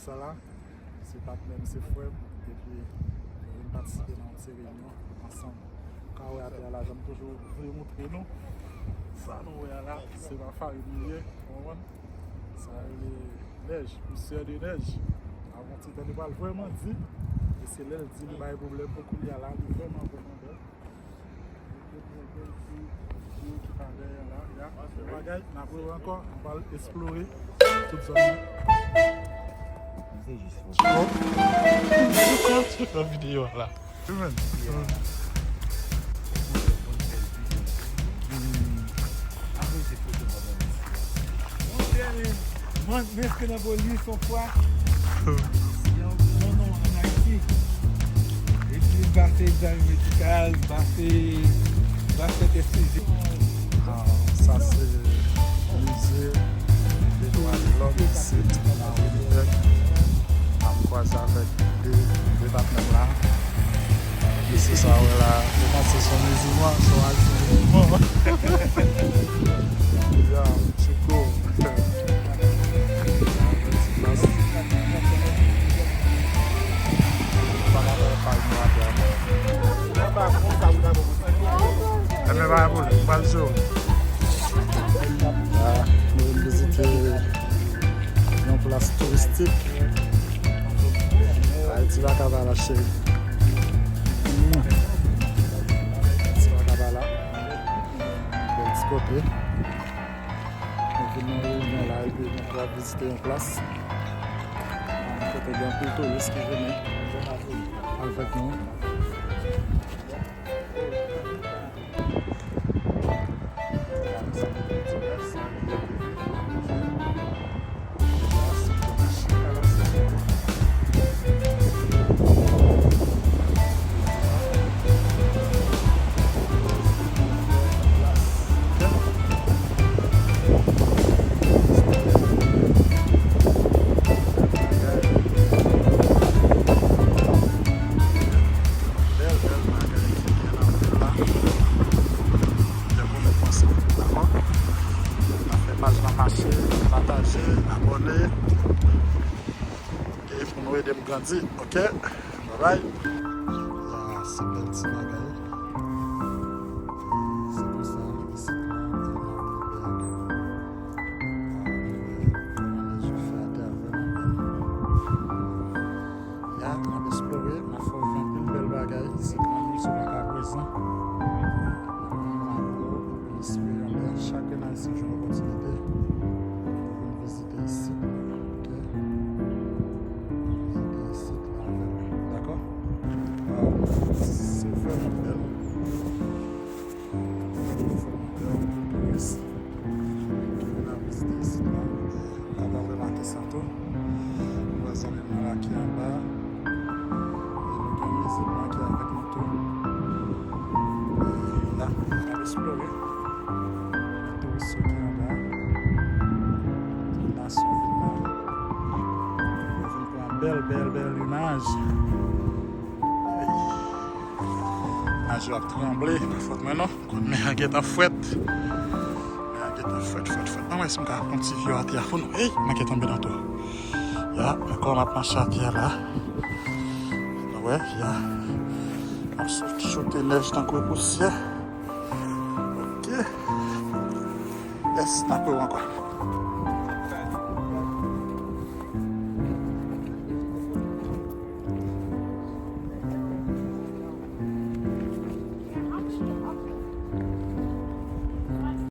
ça là, c'est pas même ses frères, et puis on participer dans ces réunions ensemble. Quand on est à là, j'aime toujours vous montrer nous. Ça, nous, là, c'est ma famille, ça, les neiges, poussière de neige. Avant, tu n'as pas vraiment dit, et c'est là, dit, il y a un problème pour qu'il y a là, il est vraiment belle. Qui parle là, on va encore, on va explorer toute zone. Tu fais la vidéo là. Moi, je vais faire la police son fois. Non, en Haïti. Et puis, il va faire examen médical, il va faire des saisies. Ça, c'est le musée des droits de l'homme ici, à Winnipeg. On croise avec deux partenaires là. Ici, ça, voilà, c'est son musulman, son musulman. Bien, c'est cool. Nous visiter une place touristique. Tu vas acabar là, chérie. Tu vas acabar là. Belle discothèque. Nous venons là et puis nous allons visiter une place. Il y a un peu de touristes qui viennent avec nous. Abonner et pour nous aider à grandir, ok? Bye bye. Là, c'est belle petite bagaille. C'est pour ça, ici, je fais à terre vraiment belle. Là, on va explorer, on va faire une belle bagaille. C'est quand nous sommes à présent. Chacun a ici une opportunité. Visiter ici. Visiter ici. D'accord? C'est vraiment belle. Touriste qui viennent visiter ici. On va remarquer ça tout. On va s'en aller là qui est en bas. Et nous avons les éléments qui est avec nous tout. Et là, on va explorer. Les touristes qui sont en bas. Belle image. Je vais trembler. Maintenant, mais il y a un fouette. Non, est-ce qu'on a un petit vieux à terre? Hey, je vais tomber dans tout. Il y a encore ma planche à terre là. Ouais, il y a un sauté neige dans le poussière. Ok. Yes, un peu encore.